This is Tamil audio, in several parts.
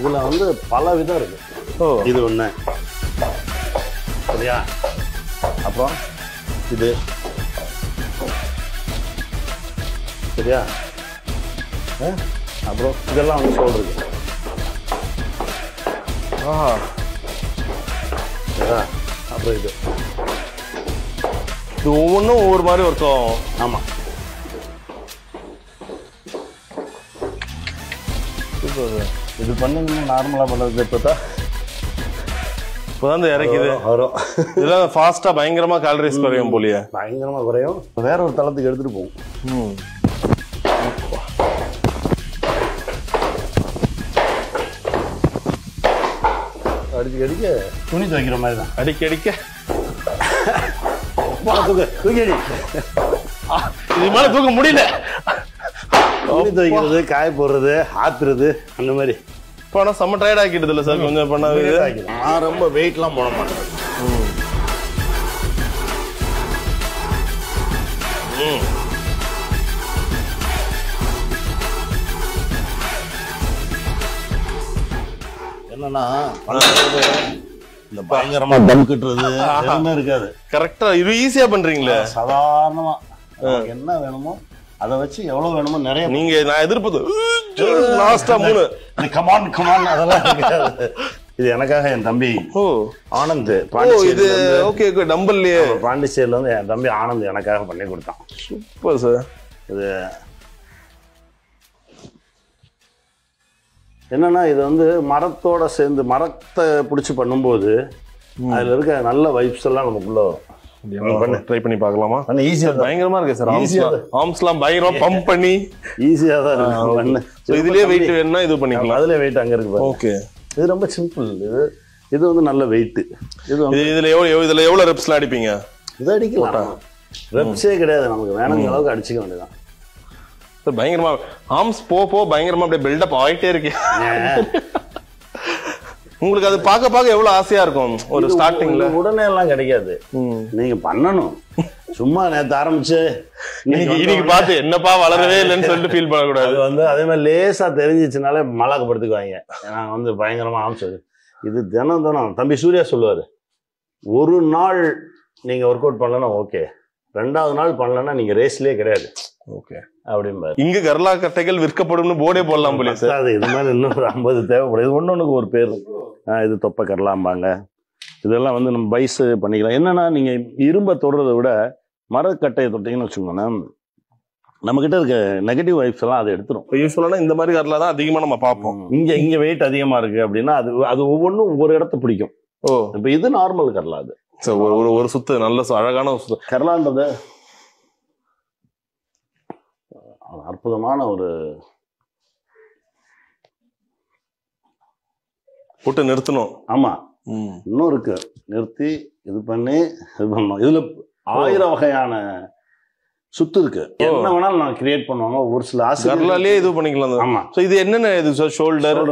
இதுல வந்து பல விதம் இருக்கு. இது ஒண்ணு சரியா, அப்புறம் இது சரியா, அப்புறம் இதெல்லாம் வந்து ஷோல்டருக்கு சரியா, அப்புறம் இது ஒவ்வொன்றும் ஒவ்வொரு மாதிரி ஒர்க் ஆகும். ஆமா இது பண்ணீங்கன்னா நார்மலா பண்றது இப்பதான் இறக்குது வரும். இதெல்லாம் ஃபாஸ்டா பயங்கரமா கேலரிஸ் குறையும் போலியே. பயங்கரமா குறையும், வேற ஒரு தளத்துக்கு எடுத்துட்டு போகும். அடிக்க அடிக்க துணி துவைக்கிற மாதிரி தான். அடிக்க அடிக்க தூக்கி அடி. இது மேல தூக்க முடியல. துணி துவைக்கிறது, காய போடுறது, ஆத்துறது, அந்த மாதிரி. இப்போ ஆனால் செம்ம டயர்ட் ஆக்கிடுது இல்லை சார் கொஞ்சம் பண்ணாது. நான் ரொம்ப வெயிட்லாம் போட மாட்டேன். என்னன்னா இந்த பயங்கரமா தம் கட்டுறது எதுவுமே இருக்காது. கரெக்டா இது ஈஸியா பண்றீங்களே. சாதாரணமா என்ன வேணுமோ அதை வச்சு எவ்வளவு வேணுமோ நிறைய. நீங்க நான் எதிர்ப்பது லாஸ்டா 3 கமான் கமான் அதெல்லாம் இருக்காது. இது எனக்காக என் தம்பி ஆனந்த் இது ஓகே ஓகே டம்பல்லையே பாண்டிச்சேரியில வந்து என் தம்பி ஆனந்த் எனக்காக பண்ணி கொடுத்தான். Super sir. இது என்னன்னா இது வந்து மரத்தோட சேர்ந்து மரத்தை பிடிச்சி பண்ணும்போது அதுல இருக்க நல்ல வைப்ஸ் எல்லாம் நமக்குள்ள வரும். ட்ரை பண்ணி பார்க்கலாமா? ஈஸியா பயங்கரமா இருக்கு சார். ஆர்ம்ஸ்லாம் பயங்கரமா பம்ப் பண்ணி ஈஸியா தான் இருக்கு. இதுலயே வெயிட் வேணும்னா இது பண்ணிக்கலாம். அதுல வெயிட் அங்க இருக்கு. ஓகே இது ரொம்ப சிம்பிள். இது வந்து நல்ல வெயிட். இதுல எவ்வளவு ரெப்ஸ்ல அடிப்பீங்க? இதை அடிக்கலாம், ரெப்ஸே கிடையாது, நமக்கு வேணுங்கிற அளவுக்கு அடிச்சுக்க வேண்டியதான். பயங்கரமா ஆர்ம்ஸ் போ பயங்கரமா அப்படியே பில்டப் ஆயிட்டே இருக்கு. உங்களுக்கு அது பார்க்க பார்க்க எவ்வளவு ஆசையா இருக்கும். ஒரு ஸ்டார்டிங்ல உடனே எல்லாம் கிடைக்காது, நீங்க பண்ணணும். சும்மா நேத்து ஆரம்பிச்சு இன்னைக்கு பார்த்து என்னப்பா வளரவே இல்லைன்னு சொல்லிட்டு ஃபீல் பண்ணக்கூடாது. அது வந்து அதே மாதிரி லேசா தெரிஞ்சிச்சுனாலே மலாக்கப்படுத்துக்குவாங்க. நான் வந்து பயங்கரமா ஆரம்பிச்சது இது தினம் தம்பி சூர்யா சொல்லுவாரு, ஒரு நாள் நீங்க ஒர்க் அவுட் பண்ணலன்னா ஓகே, 2வது நாள் பண்ணலன்னா நீங்க ரேஸ்லயே கிடையாது. ஓகே அப்படிம்பாரு. இங்க கர்லா கட்டைகள் விற்கப்படும்னு போர்டே போடலாம் போல சார். அது இது மாதிரி இன்னும் ஒரு 50 தேவைப்படுது. ஒன்னொன்னுக்கு ஒரு பேர். இது தொப்பை கரலாம்பாங்க. இதெல்லாம் வந்து நம்ம பைஸ் பண்ணிக்கலாம். என்னன்னா நீங்க இரும்பை தொடுறதை விட மரக்கட்டையை தொட்டீங்கன்னு வச்சுக்கோங்க, நம்ம கிட்ட இருக்க நெகட்டிவ் வைப்ஸ் எல்லாம் அதை எடுத்துரும். யூஸ்வலான இந்த மாதிரி கர்லா தான் அதிகமா நம்ம பார்ப்போம். இங்க வெயிட் அதிகமா இருக்கு அப்படின்னா அது ஒவ்வொன்றும் ஒவ்வொரு இடத்த பிடிக்கும். இப்ப இது நார்மல் கர்லா. அது ஒரு சுத்து நல்ல அழகான ஒரு சுத்து கர்லான்றது அற்புதமான ஒரு போட்டு நிறுத்தணும். ஆமா இன்னும் இருக்கு, நிறுத்தி இது பண்ணி இது பண்ணணும். இதுல 1000 வகையான சுத்து இருக்கு. என்ன வேணாலும் நான் கிரியேட் பண்ணுவாங்க. ஒரு சில ஆசிரியர்களே இது பண்ணிக்கலாம். ஆமா இது என்னென்ன இது ஷோல்டர்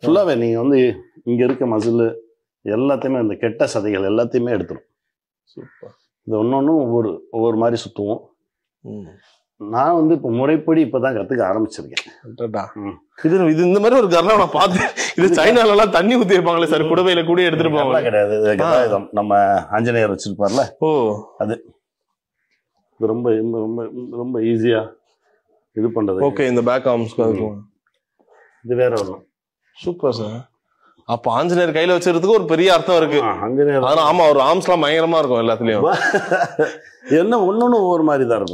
ஃபுல்லாவே நீங்க வந்து இங்க இருக்க மசில் எல்லாத்தையுமே இந்த கெட்ட சதைகள் எல்லாத்தையுமே எடுத்துரும். சூப்பர். இது ஒன்னொன்னும் ஒவ்வொரு மாதிரி சுத்துவோம். நான் வந்து இப்ப முறைப்படி இப்பதான் கத்துக்க ஆரம்பிச்சிருக்கேன். இது இந்த மாதிரி ஒரு கர்லா நான் பார்த்தேன். இது சைனால எல்லாம் தண்ணி ஊத்தி வைப்பாங்களே சார், குடவையில கூட எடுத்துட்டு போவாங்க. கிடையாது, நம்ம ஆஞ்சநேயர் வச்சிருப்பார்ல, அது ரொம்ப ரொம்ப ரொம்ப ஈஸியா இது பண்றது. ஓகே இந்த பேக் ஆர்ம்ஸ் இது வேற ஒண்ணும். Super sir. அப்ப ஆஞ்சநேயர் கையில வச்சிருக்கிறதுக்கு ஒரு பெரிய அர்த்தம் இருக்கு. ஆமா ஒரு ஆர்ம்ஸ் எல்லாம் பயங்கரமா இருக்கும் எல்லாத்துலயும். என்ன ஒன்னொன்னு ஒவ்வொரு மாதிரி தான் இருக்கும்.